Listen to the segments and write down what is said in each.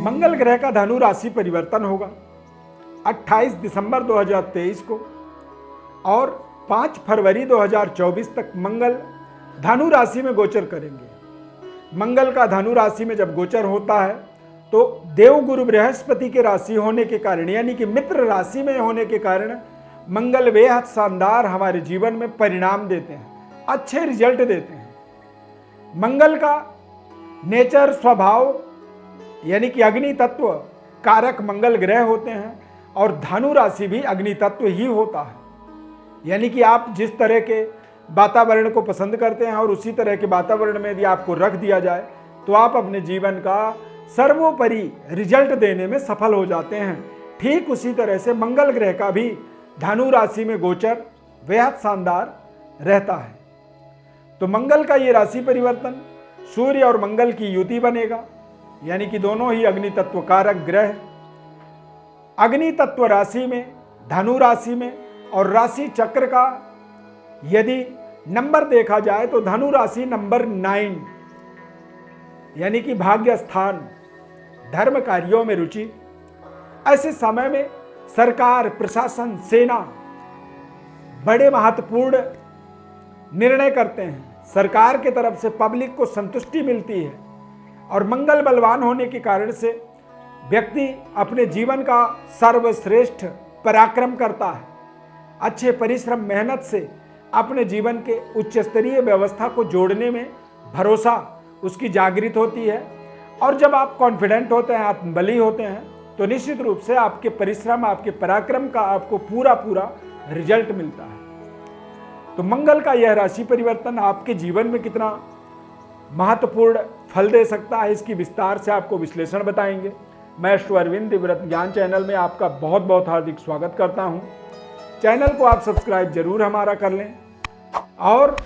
मंगल ग्रह का धनु राशि परिवर्तन होगा 28 दिसंबर 2023 को और 5 फरवरी 2024 तक मंगल धनु राशि में गोचर करेंगे। मंगल का धनु राशि में जब गोचर होता है तो देवगुरु बृहस्पति के राशि होने के कारण यानी कि मित्र राशि में होने के कारण मंगल बेहद शानदार हमारे जीवन में परिणाम देते हैं, अच्छे रिजल्ट देते हैं। मंगल का नेचर स्वभाव यानी कि अग्नि तत्व कारक मंगल ग्रह होते हैं और धनु राशि भी अग्नि तत्व ही होता है। यानी कि आप जिस तरह के वातावरण को पसंद करते हैं और उसी तरह के वातावरण में यदि आपको रख दिया जाए तो आप अपने जीवन का सर्वोपरि रिजल्ट देने में सफल हो जाते हैं। ठीक उसी तरह से मंगल ग्रह का भी धनु राशि में गोचर बेहद शानदार रहता है। तो मंगल का ये राशि परिवर्तन सूर्य और मंगल की युति बनेगा, यानी कि दोनों ही अग्नि तत्व कारक ग्रह अग्नि तत्व राशि में धनु राशि में और राशि चक्र का यदि नंबर देखा जाए तो धनु राशि नंबर 9 यानी कि भाग्य स्थान, धर्म कार्यों में रुचि। ऐसे समय में सरकार, प्रशासन, सेना बड़े महत्वपूर्ण निर्णय करते हैं। सरकार की तरफ से पब्लिक को संतुष्टि मिलती है और मंगल बलवान होने के कारण से व्यक्ति अपने जीवन का सर्वश्रेष्ठ पराक्रम करता है। अच्छे परिश्रम मेहनत से अपने जीवन के उच्च स्तरीय व्यवस्था को जोड़ने में भरोसा उसकी जागृत होती है। और जब आप कॉन्फिडेंट होते हैं, आत्मबली होते हैं, तो निश्चित रूप से आपके परिश्रम, आपके पराक्रम का आपको पूरा रिजल्ट मिलता है। तो मंगल का यह राशि परिवर्तन आपके जीवन में कितना महत्वपूर्ण फल दे सकता है, इसकी विस्तार से आपको विश्लेषण बताएंगे। मैं श्री अरविंद दिव्यव्रत ज्ञान चैनल में आपका बहुत बहुत हार्दिक स्वागत करता हूं। चैनल को आप सब्सक्राइब जरूर हमारा कर लें और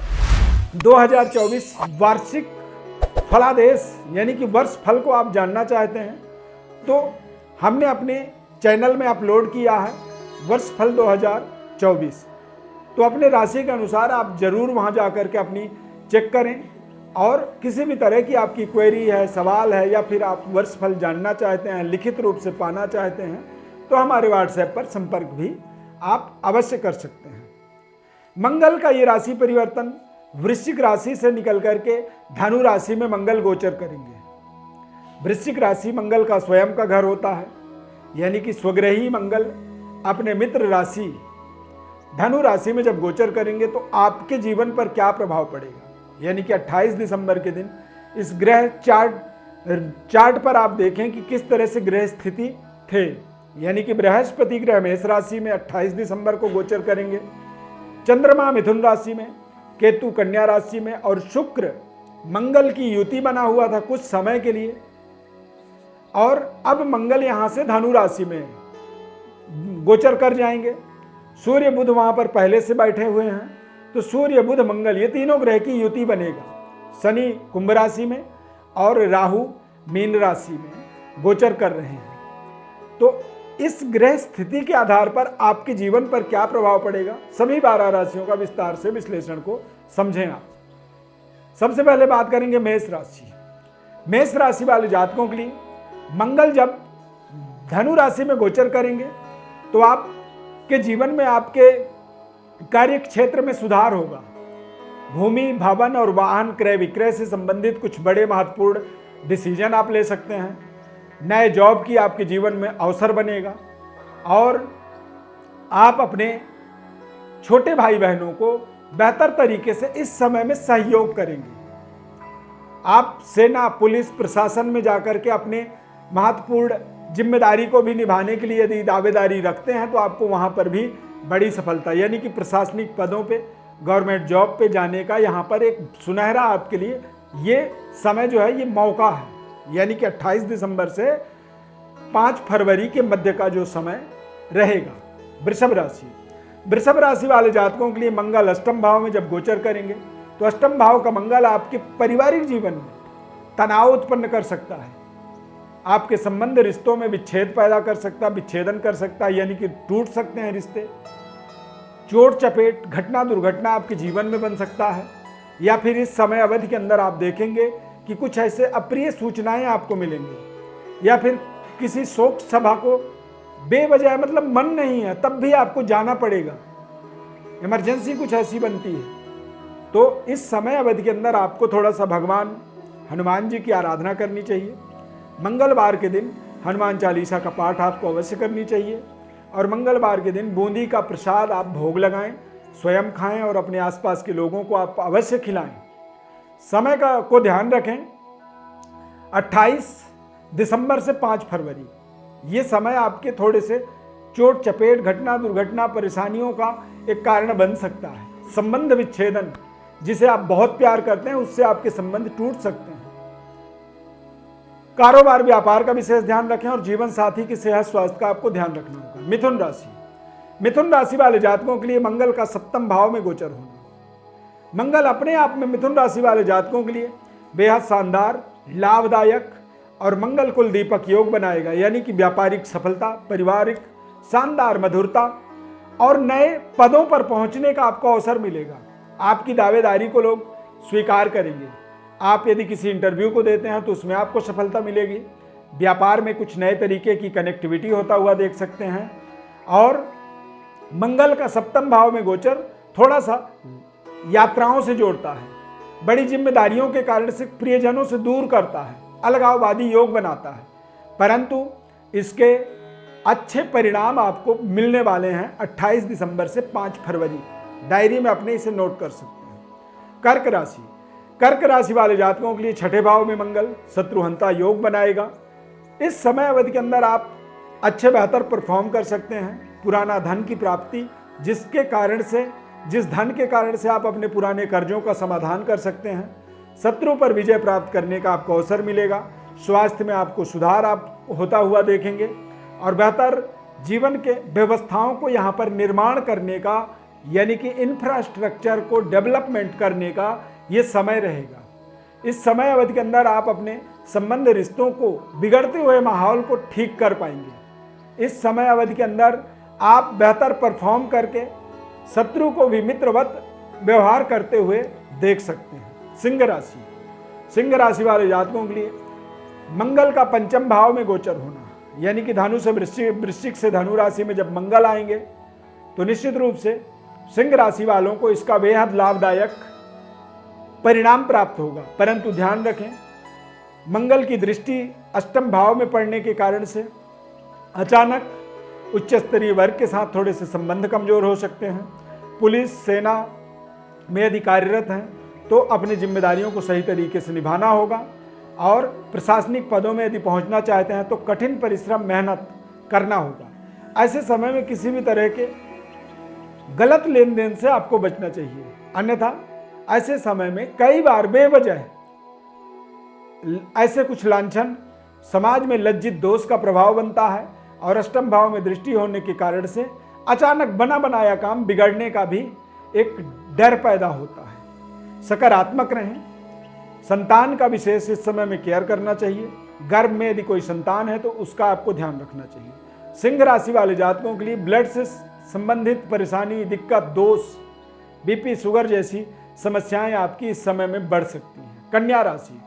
2024 वार्षिक फलादेश यानी कि वर्ष फल को आप जानना चाहते हैं तो हमने अपने चैनल में अपलोड किया है वर्ष फल 2024। तो अपने राशि के अनुसार आप जरूर वहां जाकर के अपनी चेक करें और किसी भी तरह की आपकी क्वेरी है, सवाल है या फिर आप वर्ष फल जानना चाहते हैं, लिखित रूप से पाना चाहते हैं तो हमारे व्हाट्सएप पर संपर्क भी आप अवश्य कर सकते हैं। मंगल का ये राशि परिवर्तन वृश्चिक राशि से निकल करके धनु राशि में मंगल गोचर करेंगे। वृश्चिक राशि मंगल का स्वयं का घर होता है, यानी कि स्वग्रही मंगल अपने मित्र राशि धनु राशि में जब गोचर करेंगे तो आपके जीवन पर क्या प्रभाव पड़ेगा, यानी कि 28 दिसंबर के दिन इस ग्रह चार्ट पर आप देखें कि किस तरह से ग्रह स्थिति थे। यानी कि बृहस्पति ग्रह मेष राशि में 28 दिसंबर को गोचर करेंगे, चंद्रमा मिथुन राशि में, केतु कन्या राशि में और शुक्र मंगल की युति बना हुआ था कुछ समय के लिए और अब मंगल यहां से धनु राशि में गोचर कर जाएंगे। सूर्य बुध वहां पर पहले से बैठे हुए हैं तो सूर्य बुध मंगल ये तीनों ग्रह की युति बनेगा। शनि कुंभ राशि में और राहु मीन राशि में गोचर कर रहे हैं। तो इस ग्रह स्थिति के आधार पर आपके जीवन पर क्या प्रभाव पड़ेगा, सभी 12 राशियों का विस्तार से विश्लेषण को समझें आप। सबसे पहले बात करेंगे मेष राशि। मेष राशि वाले जातकों के लिए मंगल जब धनु राशि में गोचर करेंगे तो आपके जीवन में आपके कार्य क्षेत्र में सुधार होगा। भूमि, भवन और वाहन क्रय विक्रय से संबंधित कुछ बड़े महत्वपूर्ण डिसीजन आप ले सकते हैं। नए जॉब की आपके जीवन में अवसर बनेगा और आप अपने छोटे भाई बहनों को बेहतर तरीके से इस समय में सहयोग करेंगे। आप सेना, पुलिस, प्रशासन में जाकर के अपने महत्वपूर्ण जिम्मेदारी को भी निभाने के लिए यदि दावेदारी रखते हैं तो आपको वहां पर भी बड़ी सफलता यानी कि प्रशासनिक पदों पे, गवर्नमेंट जॉब पे जाने का यहाँ पर एक सुनहरा आपके लिए ये समय जो है ये मौका है। यानी कि 28 दिसंबर से 5 फरवरी के मध्य का जो समय रहेगा। वृषभ राशि वाले जातकों के लिए मंगल अष्टम भाव में जब गोचर करेंगे तो अष्टम भाव का मंगल आपके पारिवारिक जीवन में तनाव उत्पन्न कर सकता है। आपके संबंध रिश्तों में विच्छेद पैदा कर सकता है, विच्छेदन कर सकता है, यानी कि टूट सकते हैं रिश्ते। चोट चपेट, घटना दुर्घटना आपके जीवन में बन सकता है या फिर इस समय अवधि के अंदर आप देखेंगे कि कुछ ऐसे अप्रिय सूचनाएं आपको मिलेंगी या फिर किसी शोक सभा को बेवजह, मतलब मन नहीं है तब भी आपको जाना पड़ेगा, इमरजेंसी कुछ ऐसी बनती है, तो इस समय अवधि के अंदर आपको थोड़ा सा भगवान हनुमान जी की आराधना करनी चाहिए। मंगलवार के दिन हनुमान चालीसा का पाठ आपको अवश्य करनी चाहिए और मंगलवार के दिन बूंदी का प्रसाद आप भोग लगाएं, स्वयं खाएं और अपने आसपास के लोगों को आप अवश्य खिलाएं। समय को ध्यान रखें, 28 दिसंबर से 5 फरवरी ये समय आपके थोड़े से चोट चपेट, घटना दुर्घटना, परेशानियों का एक कारण बन सकता है। संबंध विच्छेदन, जिसे आप बहुत प्यार करते हैं उससे आपके संबंध टूट सकते हैं। कारोबार व्यापार का विशेष ध्यान रखें और जीवन साथी की सेहत स्वास्थ्य का आपको ध्यान रखना होगा। मिथुन राशि, मिथुन राशि वाले जातकों के लिए मंगल का 7वें भाव में गोचर होना। मंगल अपने आप में मिथुन राशि वाले जातकों के लिए बेहद शानदार, लाभदायक और मंगल कुल दीपक योग बनाएगा, यानी कि व्यापारिक सफलता, पारिवारिक शानदार मधुरता और नए पदों पर पहुंचने का आपको अवसर मिलेगा। आपकी दावेदारी को लोग स्वीकार करेंगे। आप यदि किसी इंटरव्यू को देते हैं तो उसमें आपको सफलता मिलेगी। व्यापार में कुछ नए तरीके की कनेक्टिविटी होता हुआ देख सकते हैं। और मंगल का 7वें भाव में गोचर थोड़ा सा यात्राओं से जोड़ता है, बड़ी जिम्मेदारियों के कारण से प्रियजनों से दूर करता है, अलगाववादी योग बनाता है, परंतु इसके अच्छे परिणाम आपको मिलने वाले हैं 28 दिसंबर से 5 फरवरी। डायरी में अपने इसे नोट कर सकते हैं। कर्क राशि, कर्क राशि वाले जातकों के लिए 6ठे भाव में मंगल शत्रुहंता योग बनाएगा। इस समय अवधि के अंदर आप अच्छे बेहतर परफॉर्म कर सकते हैं। पुराना धन की प्राप्ति, जिस धन के कारण से आप अपने पुराने कर्जों का समाधान कर सकते हैं। शत्रु पर विजय प्राप्त करने का आपको अवसर मिलेगा। स्वास्थ्य में आपको सुधार आप होता हुआ देखेंगे और बेहतर जीवन के व्यवस्थाओं को यहाँ पर निर्माण करने का, यानी कि इंफ्रास्ट्रक्चर को डेवलपमेंट करने का ये समय रहेगा। इस समय अवधि के अंदर आप अपने संबंध रिश्तों को, बिगड़ते हुए माहौल को ठीक कर पाएंगे। इस समय अवधि के अंदर आप बेहतर परफॉर्म करके शत्रु को भी मित्रवत व्यवहार करते हुए देख सकते हैं। सिंह राशि, सिंह राशि वाले जातकों के लिए मंगल का 5वें भाव में गोचर होना, यानी कि धनु से वृश्चिक से धनु राशि में जब मंगल आएंगे तो निश्चित रूप से सिंह राशि वालों को इसका बेहद लाभदायक परिणाम प्राप्त होगा। परंतु ध्यान रखें, मंगल की दृष्टि 8वें भाव में पड़ने के कारण से अचानक उच्च स्तरीय वर्ग के साथ थोड़े से संबंध कमजोर हो सकते हैं। पुलिस सेना में यदि कार्यरत हैं तो अपनी जिम्मेदारियों को सही तरीके से निभाना होगा और प्रशासनिक पदों में यदि पहुंचना चाहते हैं तो कठिन परिश्रम, मेहनत करना होगा। ऐसे समय में किसी भी तरह के गलत लेन देन से आपको बचना चाहिए, अन्यथा ऐसे समय में कई बार बेवजह ऐसे कुछ लांछन, समाज में लज्जित दोष का प्रभाव बनता है और 8वें भाव में दृष्टि होने के कारण से अचानक बना बनाया काम बिगड़ने का भी एक डर पैदा होता है। सकारात्मक रहें। संतान का विशेष इस समय में केयर करना चाहिए। गर्भ में यदि कोई संतान है तो उसका आपको ध्यान रखना चाहिए। सिंह राशि वाले जातकों के लिए ब्लड से संबंधित परेशानी, दिक्कत, दोष, बीपी, शुगर जैसी समस्याएं आपकी इस समय में बढ़ सकती हैं। कन्या राशि,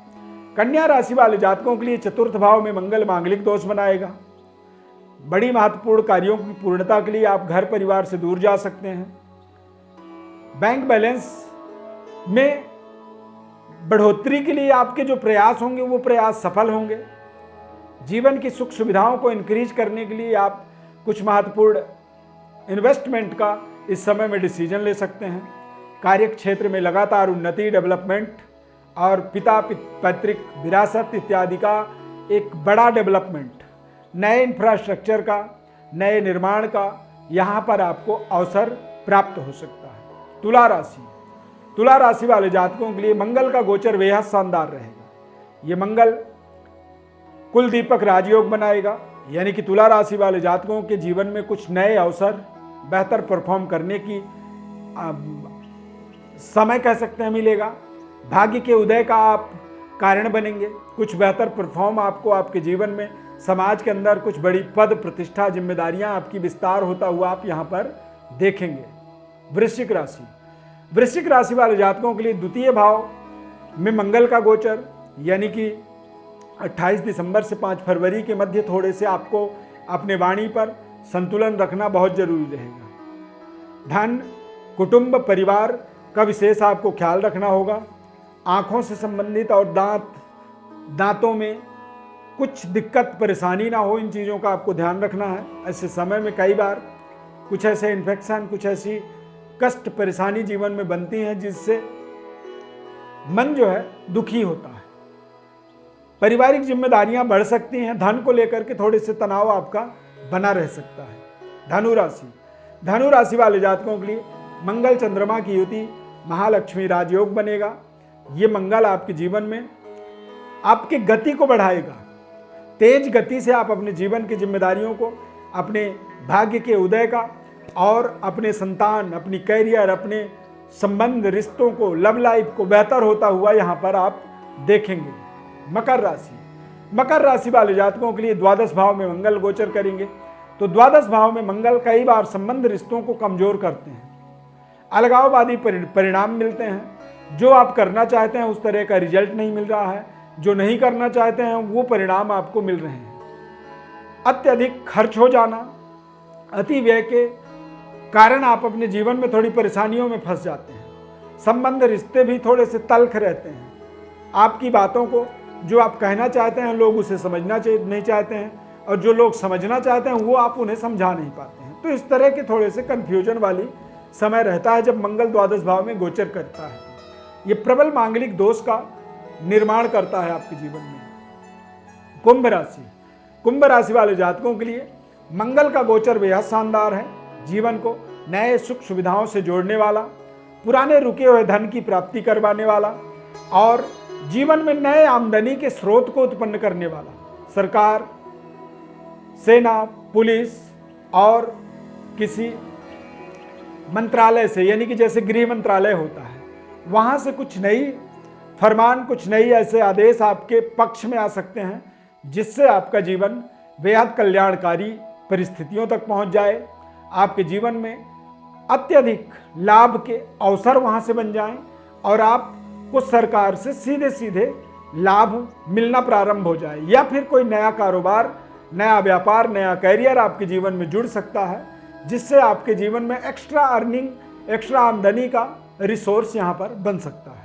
कन्या राशि वाले जातकों के लिए 4th भाव में मंगल मांगलिक दोष बनाएगा। बड़ी महत्वपूर्ण कार्यों की पूर्णता के लिए आप घर परिवार से दूर जा सकते हैं। बैंक बैलेंस में बढ़ोतरी के लिए आपके जो प्रयास होंगे वो प्रयास सफल होंगे। जीवन की सुख सुविधाओं को इंक्रीज करने के लिए आप कुछ महत्वपूर्ण इन्वेस्टमेंट का इस समय में डिसीजन ले सकते हैं। कार्य क्षेत्र में लगातार उन्नति, डेवलपमेंट और पिता पैतृक विरासत इत्यादि का एक बड़ा डेवलपमेंट, नए इंफ्रास्ट्रक्चर का, नए निर्माण का यहाँ पर आपको अवसर प्राप्त हो सकता है। तुला राशि, तुला राशि वाले जातकों के लिए मंगल का गोचर बेहद शानदार रहेगा। ये मंगल कुल दीपक राजयोग बनाएगा, यानी कि तुला राशि वाले जातकों के जीवन में कुछ नए अवसर, बेहतर परफॉर्म करने की समय कह सकते हैं मिलेगा। भाग्य के उदय का आप कारण बनेंगे। कुछ बेहतर परफॉर्म आपको आपके जीवन में, समाज के अंदर कुछ बड़ी पद प्रतिष्ठा, जिम्मेदारियां आपकी विस्तार होता हुआ आप यहाँ पर देखेंगे। वृश्चिक राशि, वृश्चिक राशि वाले जातकों के लिए 2य भाव में मंगल का गोचर, यानी कि 28 दिसंबर से 5 फरवरी के मध्य थोड़े से आपको अपने वाणी पर संतुलन रखना बहुत जरूरी रहेगा। धन, कुटुंब, परिवार का विशेष आपको ख्याल रखना होगा। आँखों से संबंधित और दांतों में कुछ दिक्कत परेशानी ना हो, इन चीज़ों का आपको ध्यान रखना है। ऐसे समय में कई बार कुछ ऐसे इन्फेक्शन, कुछ ऐसी कष्ट परेशानी जीवन में बनती हैं जिससे मन जो है दुखी होता है। पारिवारिक जिम्मेदारियां बढ़ सकती हैं। धन को लेकर के थोड़े से तनाव आपका बना रह सकता है। धनु राशि वाले जातकों के लिए मंगल चंद्रमा की युति महालक्ष्मी राजयोग बनेगा। ये मंगल आपके जीवन में आपके गति को बढ़ाएगा। तेज गति से आप अपने जीवन की जिम्मेदारियों को, अपने भाग्य के उदय का और अपने संतान, अपनी कैरियर, अपने संबंध, रिश्तों को, लव लाइफ को बेहतर होता हुआ यहाँ पर आप देखेंगे। मकर राशि वाले जातकों के लिए द्वादश भाव में मंगल गोचर करेंगे। तो द्वादश भाव में मंगल कई बार संबंध, रिश्तों को कमजोर करते हैं। अलगाववादी परिणाम मिलते हैं। जो आप करना चाहते हैं उस तरह का रिजल्ट नहीं मिल रहा है, जो नहीं करना चाहते हैं वो परिणाम आपको मिल रहे हैं। अत्यधिक खर्च हो जाना, अति व्यय के कारण आप अपने जीवन में थोड़ी परेशानियों में फंस जाते हैं। संबंध, रिश्ते भी थोड़े से तल्ख रहते हैं। आपकी बातों को, जो आप कहना चाहते हैं, लोग उसे समझना नहीं चाहते हैं, और जो लोग समझना चाहते हैं वो आप उन्हें समझा नहीं पाते हैं। तो इस तरह के थोड़े से कन्फ्यूजन वाली समय रहता है जब मंगल द्वादश भाव में गोचर करता है। ये प्रबल मांगलिक दोष का निर्माण करता है आपके जीवन में। कुंभ राशि वाले जातकों के लिए मंगल का गोचर बेहद शानदार है। जीवन को नए सुख सुविधाओं से जोड़ने वाला, पुराने रुके हुए धन की प्राप्ति करवाने वाला और जीवन में नए आमदनी के स्रोत को उत्पन्न करने वाला। सरकार, सेना, पुलिस और किसी मंत्रालय से, यानी कि जैसे गृह मंत्रालय होता है, वहाँ से कुछ नई फरमान, कुछ नई ऐसे आदेश आपके पक्ष में आ सकते हैं जिससे आपका जीवन बेहद कल्याणकारी परिस्थितियों तक पहुँच जाए। आपके जीवन में अत्यधिक लाभ के अवसर वहाँ से बन जाएं और आपको सरकार से सीधे सीधे लाभ मिलना प्रारंभ हो जाए, या फिर कोई नया कारोबार, नया व्यापार, नया कैरियर आपके जीवन में जुड़ सकता है जिससे आपके जीवन में एक्स्ट्रा अर्निंग, एक्स्ट्रा आमदनी का रिसोर्स यहाँ पर बन सकता है।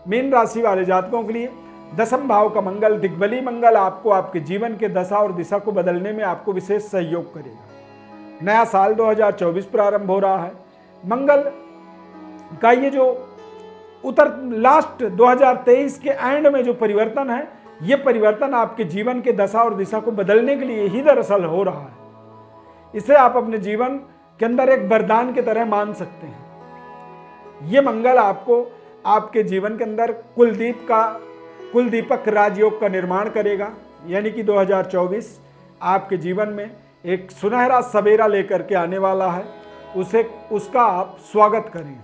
मीन राशि वाले जातकों के लिए दसम भाव का मंगल, दिग्बली मंगल, आपको आपके जीवन के दशा और दिशा को बदलने में आपको विशेष सहयोग करेगा। नया साल 2024 प्रारंभ हो रहा है। मंगल का ये जो लास्ट 2023 के एंड में जो परिवर्तन है, ये परिवर्तन आपके जीवन के दशा और दिशा को बदलने के लिए ही दरअसल हो रहा है। इसे आप अपने जीवन के अंदर एक वरदान की तरह मान सकते हैं। ये मंगल आपको आपके जीवन के अंदर कुलदीपक राजयोग का निर्माण करेगा, यानी कि 2024 आपके जीवन में एक सुनहरा सवेरा लेकर के आने वाला है। उसका आप स्वागत करें।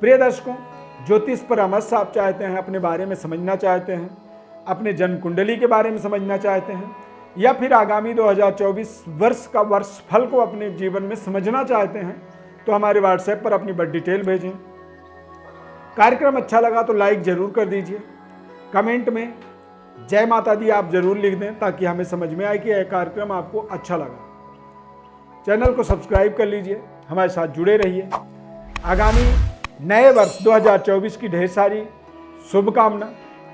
प्रिय दर्शकों, ज्योतिष परामर्श आप चाहते हैं, अपने बारे में समझना चाहते हैं, अपने जन्म कुंडली के बारे में समझना चाहते हैं, या फिर आगामी 2024 वर्ष का वर्ष फल को अपने जीवन में समझना चाहते हैं, तो हमारे व्हाट्सएप पर अपनी बड़ी डिटेल भेजें। कार्यक्रम अच्छा लगा तो लाइक जरूर कर दीजिए। कमेंट में जय माता दी आप जरूर लिख दें ताकि हमें समझ में आए कि यह कार्यक्रम आपको अच्छा लगा। चैनल को सब्सक्राइब कर लीजिए, हमारे साथ जुड़े रहिए। आगामी नए वर्ष 2024 की ढेर सारी शुभकामना।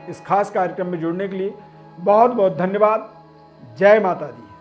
इस खास कार्यक्रम में जुड़ने के लिए बहुत बहुत धन्यवाद। जय माता दी।